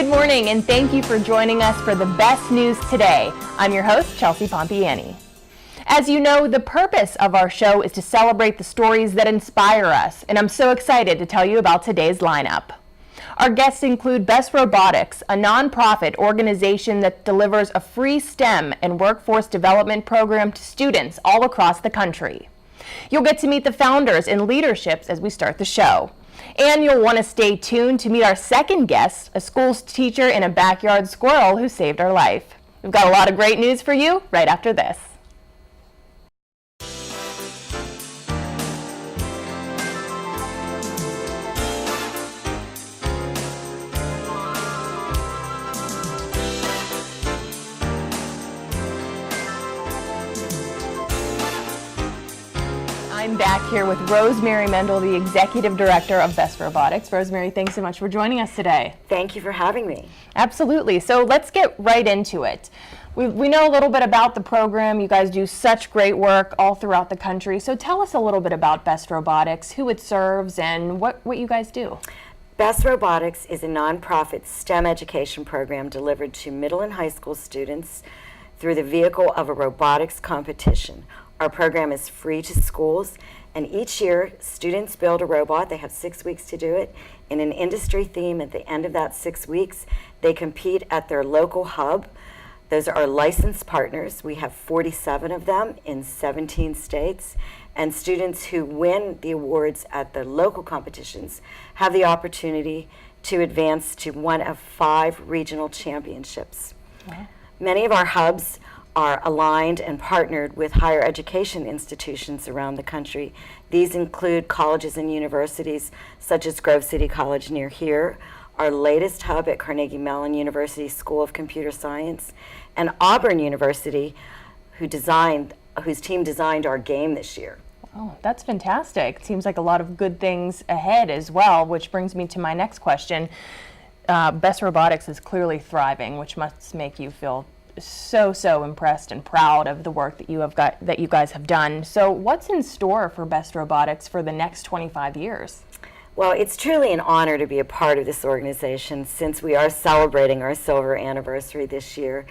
Good morning, and thank you for joining us for the best news today. I'm your host, Chelsea Pompiani. As you know, the purpose of our show is to celebrate the stories that inspire us, and I'm so excited to tell you about today's lineup. Our guests include Best Robotics, a nonprofit organization that delivers a free STEM and workforce development program to students all across the country. You'll get to meet the founders and leaderships as we start the show. And you'll want to stay tuned to meet our second guest, a school teacher and a backyard squirrel who saved our life. We've got a lot of great news for you right after this. I'm back here with Rosemary Mendel, the Executive Director of Best Robotics. Rosemary, thanks so much for joining us today. Thank you for having me. Absolutely. So let's get right into it. We know a little bit about the program. You guys do such great work all throughout the country. So tell us a little bit about Best Robotics, who it serves, and what you guys do. Best Robotics is a nonprofit STEM education program delivered to middle and high school students through the vehicle of a robotics competition. Our program is free to schools, and each year students build a robot. They have 6 weeks to do it in an industry theme. At the end of that 6 weeks, they compete at their local hub. Those are our licensed partners. We have 47 of them in 17 states, and students who win the awards at the local competitions have the opportunity to advance to one of 5 regional championships. Wow. Many of our hubs are aligned and partnered with higher education institutions around the country. These include colleges and universities such as Grove City College near here, our latest hub at Carnegie Mellon University School of Computer Science, and Auburn University, whose team designed our game this year. Oh, that's fantastic. It seems like a lot of good things ahead as well, which brings me to my next question. Best Robotics is clearly thriving, which must make you feel so impressed and proud of the work that you guys have done. So what's in store for Best Robotics for the next 25 years? Well, it's truly an honor to be a part of this organization since we are celebrating our silver anniversary this year.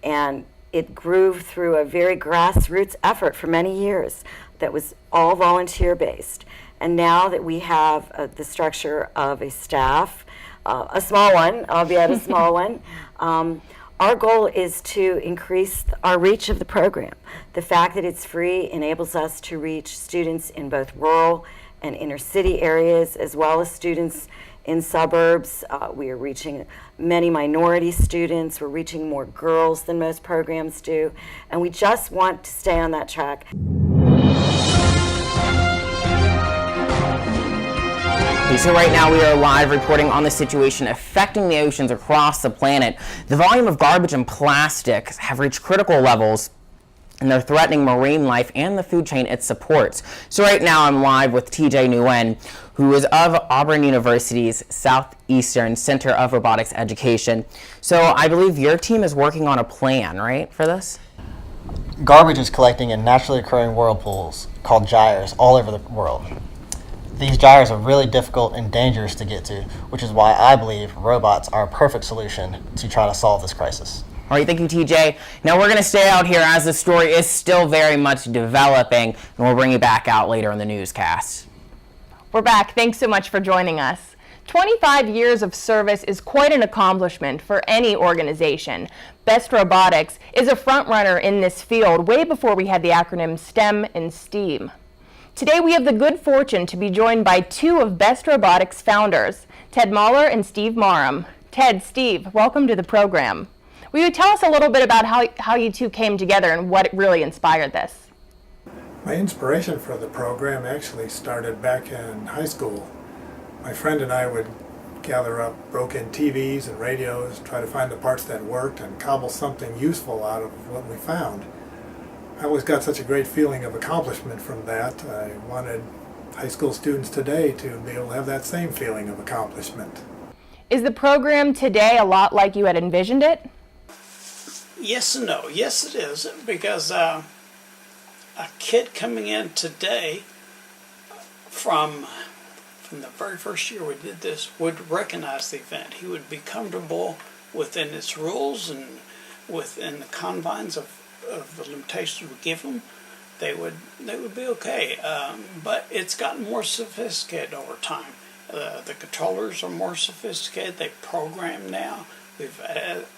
And it grew through a very grassroots effort for many years that was all volunteer-based. And now that we have the structure of a staff, a small one, albeit a small one, our goal is to increase our reach of the program. The fact that it's free enables us to reach students in both rural and inner city areas, as well as students in suburbs. We are reaching many minority students. We're reaching more girls than most programs do. And we just want to stay on that track. So right now we are live reporting on the situation affecting the oceans across the planet. The volume of garbage and plastic have reached critical levels, and they're threatening marine life and the food chain it supports. So right now I'm live with TJ Neuen, who is of Auburn University's Southeastern Center of Robotics Education. So I believe your team is working on a plan, right, for this? Garbage is collecting in naturally occurring whirlpools called gyres all over the world. These gyres are really difficult and dangerous to get to, which is why I believe robots are a perfect solution to try to solve this crisis. All right, thank you, TJ. Now we're going to stay out here as the story is still very much developing, and we'll bring you back out later in the newscast. We're back. Thanks so much for joining us. 25 years of service is quite an accomplishment for any organization. Best Robotics is a front runner in this field way before we had the acronym STEM and STEAM. Today we have the good fortune to be joined by 2 of Best Robotics founders, Ted Mahler and Steve Marham. Ted, Steve, welcome to the program. Will you tell us a little bit about how you 2 came together and what really inspired this? My inspiration for the program actually started back in high school. My friend and I would gather up broken TVs and radios, try to find the parts that worked, and cobble something useful out of what we found. I always got such a great feeling of accomplishment from that. I wanted high school students today to be able to have that same feeling of accomplishment. Is the program today a lot like you had envisioned it? Yes and no. Yes, it is, because a kid coming in today from from the very first year we did this, would recognize the event. He would be comfortable within its rules and within the confines of the limitations we give them. They would be okay. But it's gotten more sophisticated over time. The controllers are more sophisticated. They program now. We've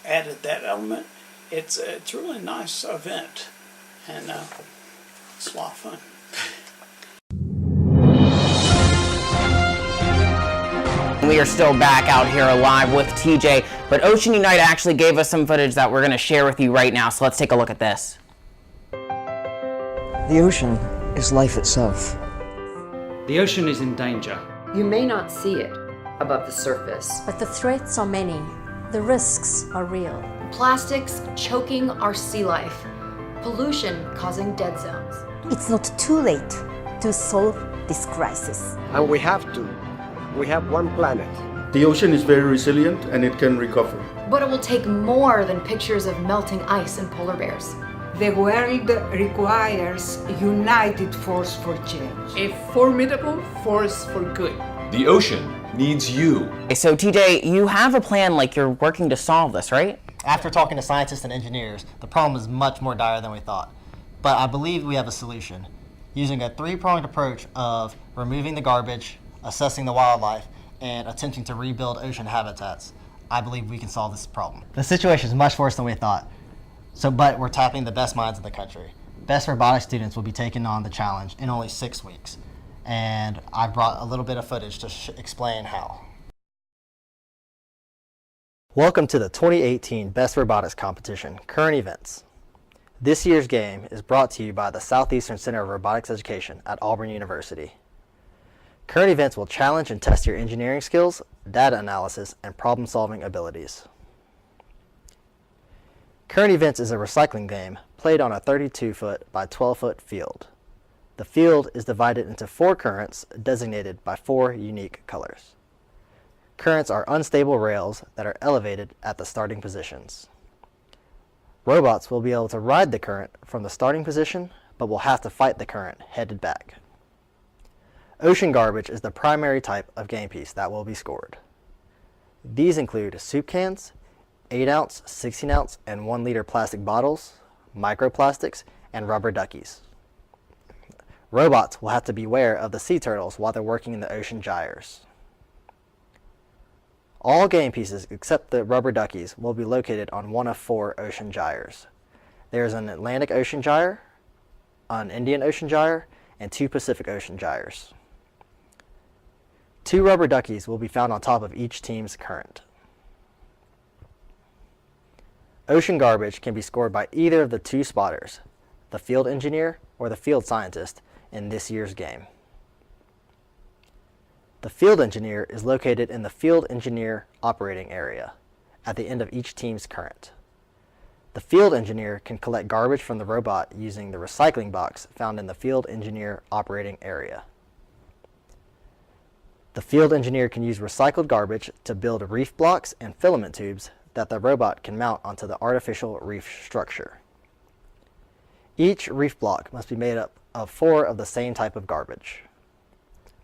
added that element. It's a really nice event, and it's a lot of fun. We are still back out here live with TJ, but Ocean Unite actually gave us some footage that we're going to share with you right now, so let's take a look at this. The ocean is life itself. The ocean is in danger. You may not see it above the surface. But the threats are many. The risks are real. Plastics choking our sea life. Pollution causing dead zones. It's not too late to solve this crisis. And we have to. We have one planet. The ocean is very resilient and it can recover. But it will take more than pictures of melting ice and polar bears. The world requires a united force for change. A formidable force for good. The ocean needs you. So TJ, you have a plan, like you're working to solve this, right? After talking to scientists and engineers, the problem is much more dire than we thought. But I believe we have a solution. Using a three-pronged approach of removing the garbage, assessing the wildlife, and attempting to rebuild ocean habitats, I believe we can solve this problem. The situation is much worse than we thought. But we're tapping the best minds in the country. Best robotics students will be taking on the challenge in only 6 weeks. And I brought a little bit of footage to explain how. Welcome to the 2018 Best Robotics Competition, Current Events. This year's game is brought to you by the Southeastern Center of Robotics Education at Auburn University. Current Events will challenge and test your engineering skills, data analysis, and problem-solving abilities. Current Events is a recycling game played on a 32-foot by 12-foot field. The field is divided into 4 currents designated by 4 unique colors. Currents are unstable rails that are elevated at the starting positions. Robots will be able to ride the current from the starting position, but will have to fight the current headed back. Ocean garbage is the primary type of game piece that will be scored. These include soup cans, 8-ounce, 16-ounce, and 1-liter plastic bottles, microplastics, and rubber duckies. Robots will have to beware of the sea turtles while they're working in the ocean gyres. All game pieces except the rubber duckies will be located on one of 4 ocean gyres. There is an Atlantic Ocean gyre, an Indian Ocean gyre, and 2 Pacific Ocean gyres. 2 rubber duckies will be found on top of each team's current. Ocean garbage can be scored by either of the 2 spotters, the field engineer or the field scientist, in this year's game. The field engineer is located in the field engineer operating area at the end of each team's current. The field engineer can collect garbage from the robot using the recycling box found in the field engineer operating area. The field engineer can use recycled garbage to build reef blocks and filament tubes that the robot can mount onto the artificial reef structure. Each reef block must be made up of 4 of the same type of garbage.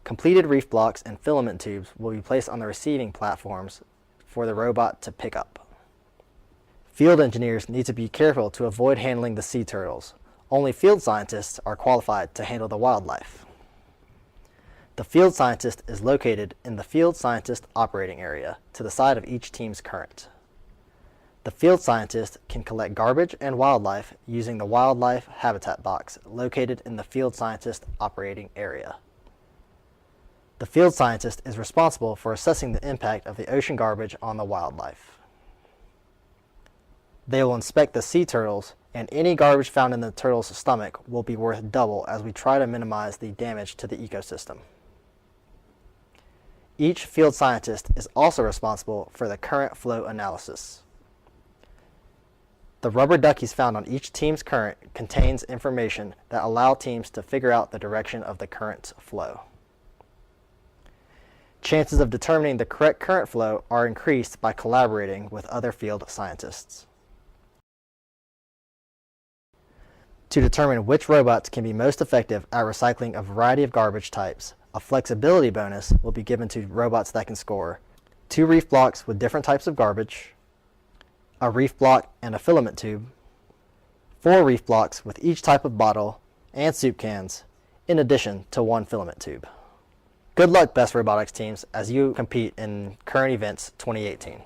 Completed reef blocks and filament tubes will be placed on the receiving platforms for the robot to pick up. Field engineers need to be careful to avoid handling the sea turtles. Only field scientists are qualified to handle the wildlife. The field scientist is located in the field scientist operating area to the side of each team's current. The field scientist can collect garbage and wildlife using the wildlife habitat box located in the field scientist operating area. The field scientist is responsible for assessing the impact of the ocean garbage on the wildlife. They will inspect the sea turtles, and any garbage found in the turtle's stomach will be worth double as we try to minimize the damage to the ecosystem. Each field scientist is also responsible for the current flow analysis. The rubber duckies found on each team's current contains information that allow teams to figure out the direction of the current's flow. Chances of determining the correct current flow are increased by collaborating with other field scientists. To determine which robots can be most effective at recycling a variety of garbage types, A flexibility bonus will be given to robots that can score 2 reef blocks with different types of garbage, a reef block and a filament tube, 4 reef blocks with each type of bottle and soup cans, in addition to 1 filament tube. Good luck, Best Robotics teams, as you compete in Current Events 2018.